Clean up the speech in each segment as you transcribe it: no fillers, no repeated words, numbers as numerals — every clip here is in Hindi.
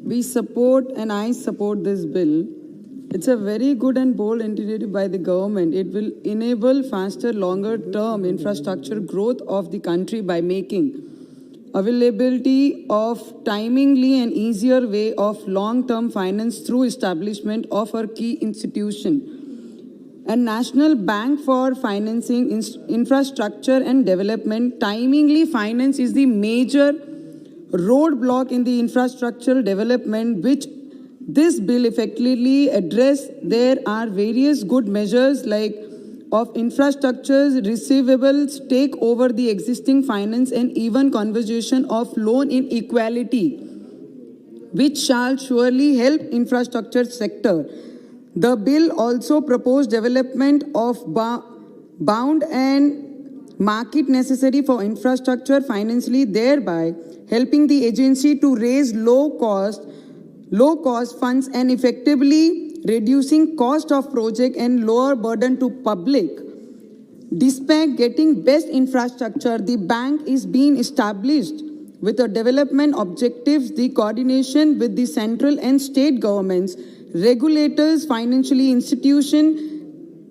we support and I support this bill. It's a very good and bold initiative by the government. It will enable faster, longer-term infrastructure growth of the country by making availability of timely and easier way of long-term finance through establishment of a key institution. A National Bank for Financing Infrastructure and Development. Timely finance is the major roadblock in the infrastructural development, which this bill effectively address. There are various good measures like of infrastructures, receivables take over the existing finance and even conversion of loan inequality, which shall surely help infrastructure sector. The bill also proposed development of bound and market necessary for infrastructure financially, thereby helping the agency to raise low cost funds and effectively reducing cost of project and lower burden to public. Despite getting best infrastructure, the bank is being established with the development objectives, the coordination with the central and state governments, regulators, financial institution,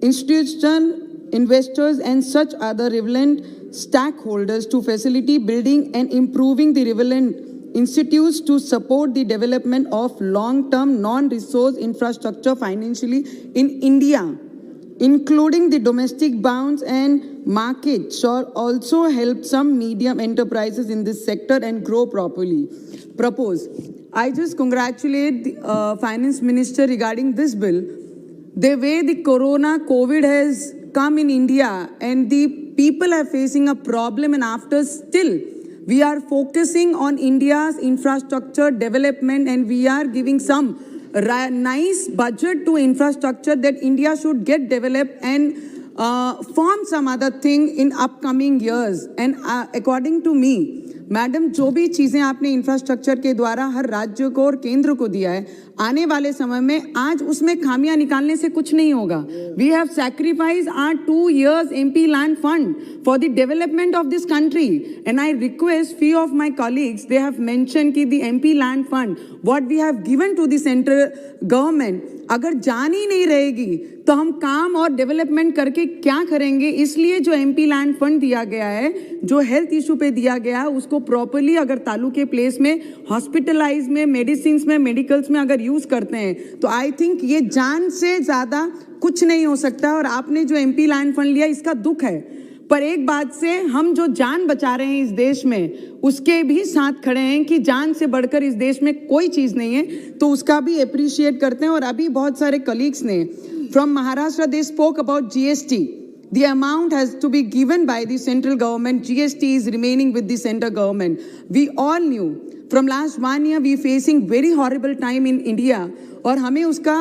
investors, and such other relevant stakeholders to facilitate building and improving the relevant institutes to support the development of long-term non-resource infrastructure financially in India, including the domestic bonds and market, shall also help some medium enterprises in this sector and grow properly. I just congratulate the Finance Minister regarding this bill. The way the COVID has come in India and the people are facing a problem, and after still we are focusing on India's infrastructure development and we are giving some nice budget to infrastructure that India should get developed and form some other thing in upcoming years. And according to me, madam जो भी चीज़ें आपने इंफ्रास्ट्रक्चर के द्वारा हर राज्य को और केंद्र को दिया है, आने वाले समय में आज उसमें खामियां निकालने से कुछ नहीं होगा. We have sacrificed our 2 years MP land fund for the development of this country, and I request few of my colleagues, they have mentioned कि the MP land fund what we have given to the central government अगर जान ही नहीं रहेगी तो हम काम और डेवलपमेंट करके क्या करेंगे. इसलिए जो MP लैंड फंड दिया गया है, जो हेल्थ इशू पे दिया गया है, उसको प्रॉपर्ली अगर तालुके प्लेस में, हॉस्पिटलाइज में, मेडिसिन में, मेडिकल्स में अगर यूज करते हैं तो आई थिंक ये जान से ज्यादा कुछ नहीं हो सकता. और आपने जो MP लैंड फंड लिया इसका दुख है, पर एक बात से हम जो जान बचा रहे हैं इस देश में उसके भी साथ खड़े हैं कि जान से बढ़कर इस देश में कोई चीज नहीं है, तो उसका भी अप्रिशिएट करते हैं. और अभी बहुत सारे कलीग्स ने from Maharashtra they spoke about GST. The amount has to be given by the central government. GST is remaining with the central government. We all knew from last 1 year we facing very horrible time in India. और हमें उसका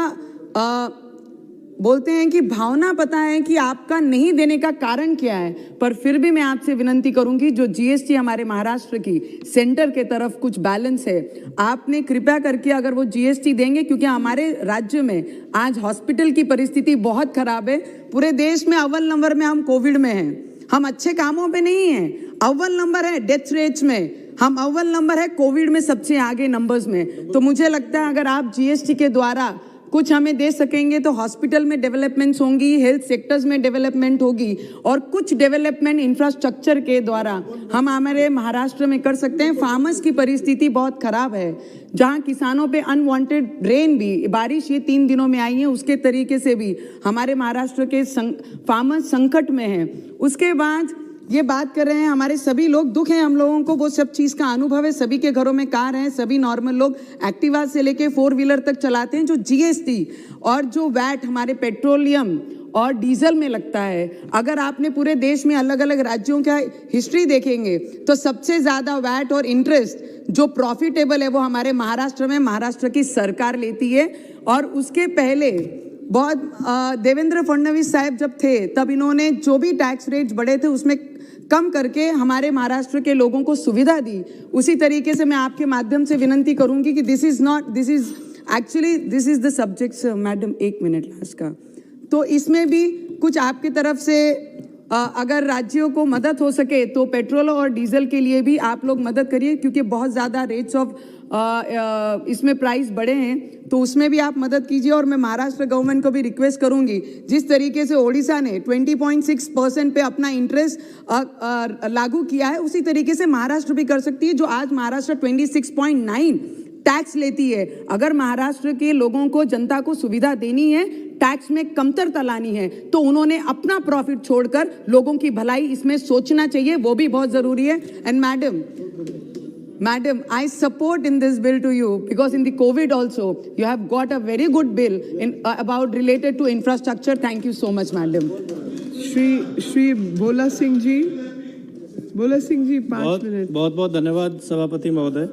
बोलते हैं कि भावना पता है कि आपका नहीं देने का कारण क्या है, पर फिर भी मैं आपसे विनती करूंगी जो GST हमारे महाराष्ट्र की सेंटर के तरफ कुछ बैलेंस है, आपने कृपया करके अगर वो GST देंगे, क्योंकि हमारे राज्य में आज हॉस्पिटल की परिस्थिति बहुत खराब है. पूरे देश में अव्वल नंबर में हम कोविड में हैं, हम अच्छे कामों पे नहीं हैं. अव्वल नंबर है डेथ रेट्स में, हम अव्वल नंबर है कोविड में सबसे आगे नंबर्स में. तो मुझे लगता है अगर आप GST के द्वारा कुछ हमें दे सकेंगे तो हॉस्पिटल में डेवलपमेंट्स होंगी, हेल्थ सेक्टर्स में डेवलपमेंट होगी और कुछ डेवलपमेंट इंफ्रास्ट्रक्चर के द्वारा हम हमारे महाराष्ट्र में कर सकते हैं. फार्मर्स की परिस्थिति बहुत खराब है, जहां किसानों पे अनवांटेड रेन भी, बारिश ये 3 दिनों में आई है, उसके तरीके से भी हमारे महाराष्ट्र के फार्मर्स संकट में हैं. उसके बाद ये बात कर रहे हैं, हमारे सभी लोग दुख है हम लोगों को, वो सब चीज़ का अनुभव है, सभी के घरों में कार है, सभी नॉर्मल लोग एक्टिवा से लेके 4 व्हीलर तक चलाते हैं. जो GST और जो वैट हमारे पेट्रोलियम और डीजल में लगता है, अगर आपने पूरे देश में अलग अलग राज्यों का हिस्ट्री देखेंगे तो सबसे ज़्यादा वैट और इंटरेस्ट जो प्रॉफिटेबल है वो हमारे महाराष्ट्र में महाराष्ट्र की सरकार लेती है. और उसके पहले बहुत देवेंद्र फडणवीस साहब जब थे तब इन्होंने जो भी टैक्स रेट्स बढ़े थे उसमें कम करके हमारे महाराष्ट्र के लोगों को सुविधा दी. उसी तरीके से मैं आपके माध्यम से विनती करूंगी कि this is the subjects. Madam 1 minute last का, तो इसमें भी कुछ आपकी तरफ से अगर राज्यों को मदद हो सके तो पेट्रोल और डीजल के लिए भी आप लोग मदद करिए, क्योंकि बहुत ज़्यादा रेट्स ऑफ इसमें प्राइस बढ़े हैं तो उसमें भी आप मदद कीजिए। और मैं महाराष्ट्र गवर्नमेंट को भी रिक्वेस्ट करूंगी, जिस तरीके से ओडिशा ने 20.6% पे अपना इंटरेस्ट लागू किया है, उसी तरीके से महाराष्ट्र भी कर सकती है, जो आज महाराष्ट्र 26.9 टैक्स लेती है। अगर महाराष्ट्र के लोगों को, जनता को सुविधा देनी है, टैक्स में कमतरता लानी है, तो उन्होंने अपना प्रॉफिट छोड़कर लोगों की भलाई इसमें सोचना चाहिए, वो भी बहुत जरूरी है। And Madam, I support in this bill to you because in the COVID also you have got a very good bill in about related to infrastructure. Thank you so much, Madam. Shri Bhola Singh ji 5 minute. बहुत बहुत धन्यवाद सभापति महोदय।